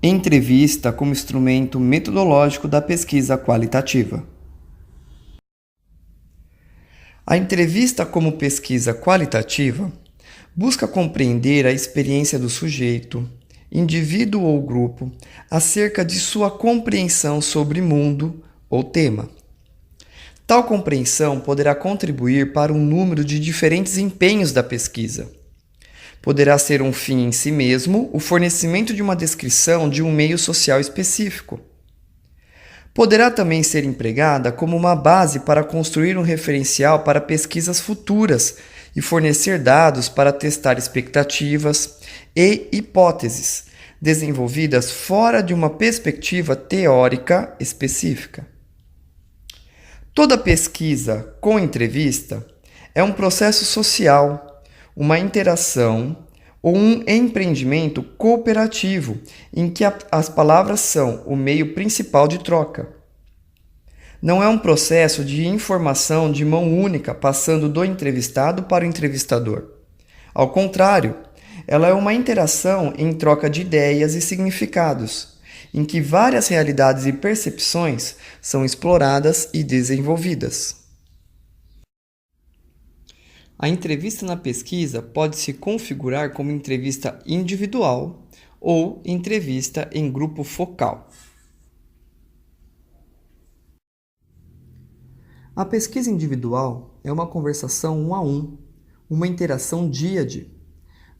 Entrevista como instrumento metodológico da pesquisa qualitativa. A entrevista como pesquisa qualitativa busca compreender a experiência do sujeito, indivíduo ou grupo, acerca de sua compreensão sobre mundo ou tema. Tal compreensão poderá contribuir para um número de diferentes empenhos da pesquisa. Poderá ser um fim em si mesmo o fornecimento de uma descrição de um meio social específico. Poderá também ser empregada como uma base para construir um referencial para pesquisas futuras e fornecer dados para testar expectativas e hipóteses desenvolvidas fora de uma perspectiva teórica específica. Toda pesquisa com entrevista é um processo social, uma interação ou um empreendimento cooperativo em que as palavras são o meio principal de troca. Não é um processo de informação de mão única passando do entrevistado para o entrevistador. Ao contrário, ela é uma interação em troca de ideias e significados, em que várias realidades e percepções são exploradas e desenvolvidas. A entrevista na pesquisa pode se configurar como entrevista individual ou entrevista em grupo focal. A pesquisa individual é uma conversação um a um, uma interação díade.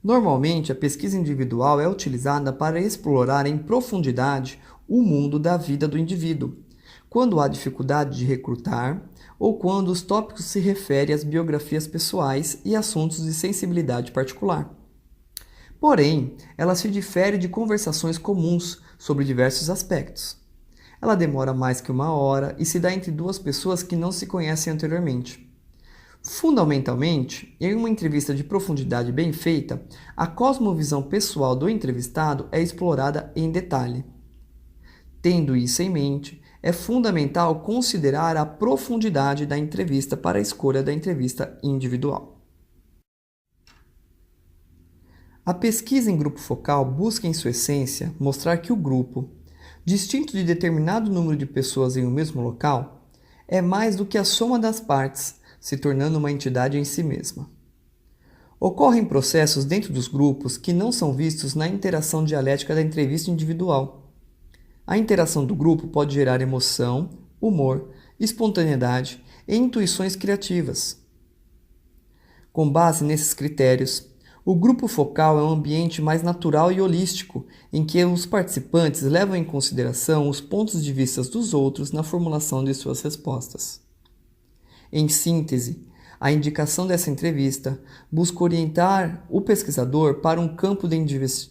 Normalmente, a pesquisa individual é utilizada para explorar em profundidade o mundo da vida do indivíduo, quando há dificuldade de recrutar ou quando os tópicos se referem às biografias pessoais e assuntos de sensibilidade particular. Porém, ela se difere de conversações comuns sobre diversos aspectos. Ela demora mais que 1 hora e se dá entre duas pessoas que não se conhecem anteriormente. Fundamentalmente, em uma entrevista de profundidade bem feita, a cosmovisão pessoal do entrevistado é explorada em detalhe. Tendo isso em mente, é fundamental considerar a profundidade da entrevista para a escolha da entrevista individual. A pesquisa em grupo focal busca, em sua essência, mostrar que o grupo, distinto de determinado número de pessoas em um mesmo local, é mais do que a soma das partes, se tornando uma entidade em si mesma. Ocorrem processos dentro dos grupos que não são vistos na interação dialética da entrevista individual. A interação do grupo pode gerar emoção, humor, espontaneidade e intuições criativas. Com base nesses critérios, o grupo focal é um ambiente mais natural e holístico, em que os participantes levam em consideração os pontos de vista dos outros na formulação de suas respostas. Em síntese, a indicação dessa entrevista busca orientar o pesquisador para um campo de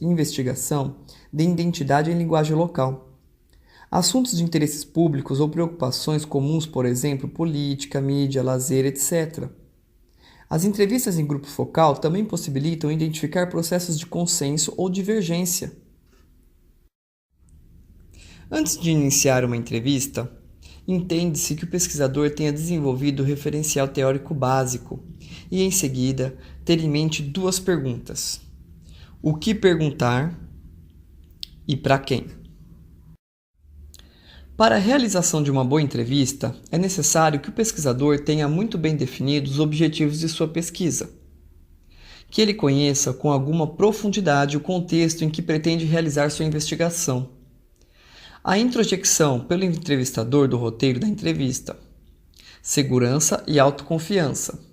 investigação de identidade em linguagem local. Assuntos de interesses públicos ou preocupações comuns, por exemplo, política, mídia, lazer, etc. As entrevistas em grupo focal também possibilitam identificar processos de consenso ou divergência. Antes de iniciar uma entrevista, entende-se que o pesquisador tenha desenvolvido o referencial teórico básico e, em seguida, ter em mente 2 perguntas: o que perguntar e para quem. Para a realização de uma boa entrevista, é necessário que o pesquisador tenha muito bem definidos os objetivos de sua pesquisa, que ele conheça com alguma profundidade o contexto em que pretende realizar sua investigação, a introspecção pelo entrevistador do roteiro da entrevista, segurança e autoconfiança,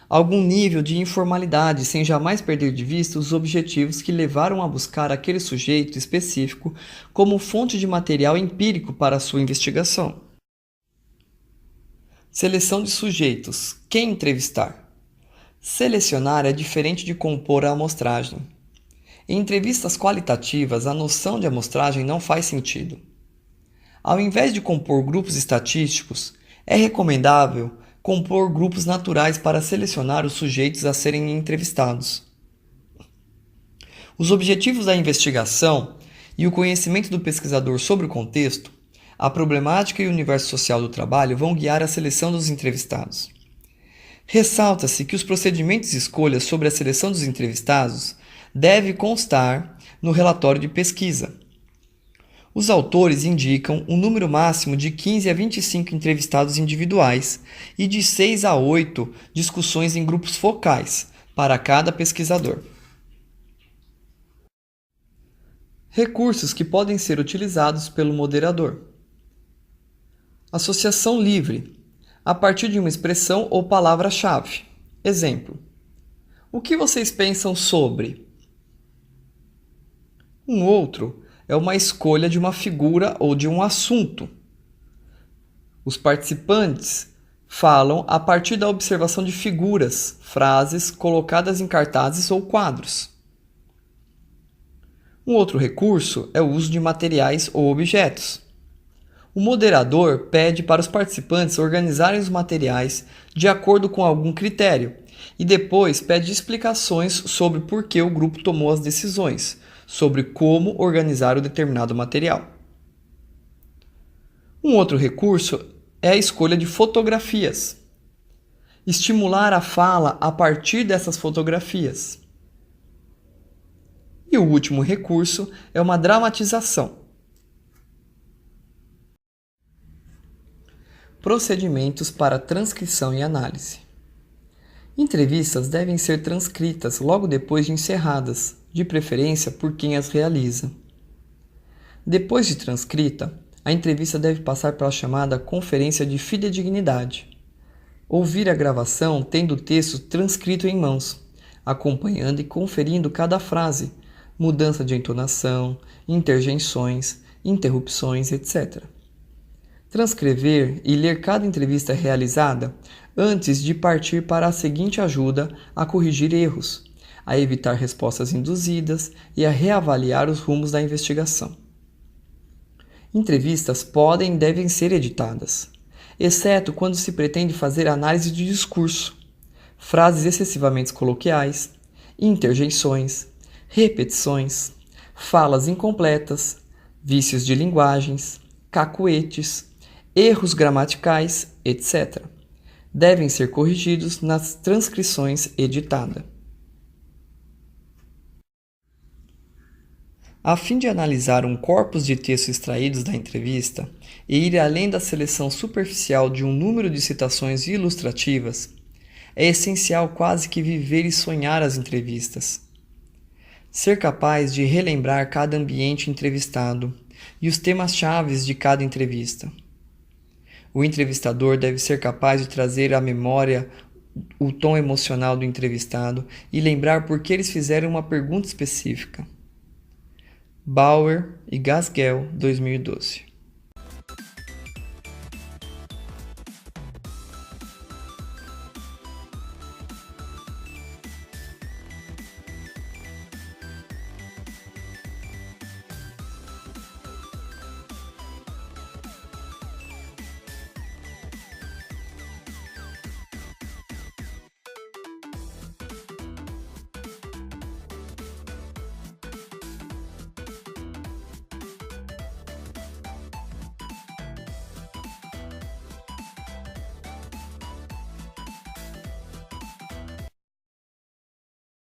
algum nível de informalidade sem jamais perder de vista os objetivos que levaram a buscar aquele sujeito específico como fonte de material empírico para a sua investigação. Seleção de sujeitos. Quem entrevistar? Selecionar é diferente de compor a amostragem. Em entrevistas qualitativas, a noção de amostragem não faz sentido. Ao invés de compor grupos estatísticos, é recomendável compor grupos naturais para selecionar os sujeitos a serem entrevistados. Os objetivos da investigação e o conhecimento do pesquisador sobre o contexto, a problemática e o universo social do trabalho vão guiar a seleção dos entrevistados. Ressalta-se que os procedimentos de escolha sobre a seleção dos entrevistados deve constar no relatório de pesquisa. Os autores indicam um número máximo de 15 a 25 entrevistados individuais e de 6 a 8 discussões em grupos focais para cada pesquisador. Recursos que podem ser utilizados pelo moderador. Associação livre, a partir de uma expressão ou palavra-chave. Exemplo: o que vocês pensam sobre? Um outro é uma escolha de uma figura ou de um assunto. Os participantes falam a partir da observação de figuras, frases colocadas em cartazes ou quadros. Um outro recurso é o uso de materiais ou objetos. O moderador pede para os participantes organizarem os materiais de acordo com algum critério e depois pede explicações sobre por que o grupo tomou as decisões, sobre como organizar o determinado material. Um outro recurso é a escolha de fotografias. Estimular a fala a partir dessas fotografias. E o último recurso é uma dramatização. Procedimentos para transcrição e análise. Entrevistas devem ser transcritas logo depois de encerradas, de preferência por quem as realiza. Depois de transcrita, a entrevista deve passar pela chamada conferência de fidedignidade. Ouvir a gravação tendo o texto transcrito em mãos, acompanhando e conferindo cada frase, mudança de entonação, interjeições, interrupções, etc. Transcrever e ler cada entrevista realizada antes de partir para a seguinte ajuda a corrigir erros, a evitar respostas induzidas e a reavaliar os rumos da investigação. Entrevistas podem e devem ser editadas, exceto quando se pretende fazer análise de discurso, frases excessivamente coloquiais, interjeições, repetições, falas incompletas, vícios de linguagens, cacuetes, erros gramaticais, etc. Devem ser corrigidos nas transcrições editadas. A fim de analisar um corpus de textos extraídos da entrevista e ir além da seleção superficial de um número de citações ilustrativas, é essencial quase que viver e sonhar as entrevistas. Ser capaz de relembrar cada ambiente entrevistado e os temas-chave de cada entrevista. O entrevistador deve ser capaz de trazer à memória o tom emocional do entrevistado e lembrar por que eles fizeram uma pergunta específica. Bauer e Gaskell, 2012.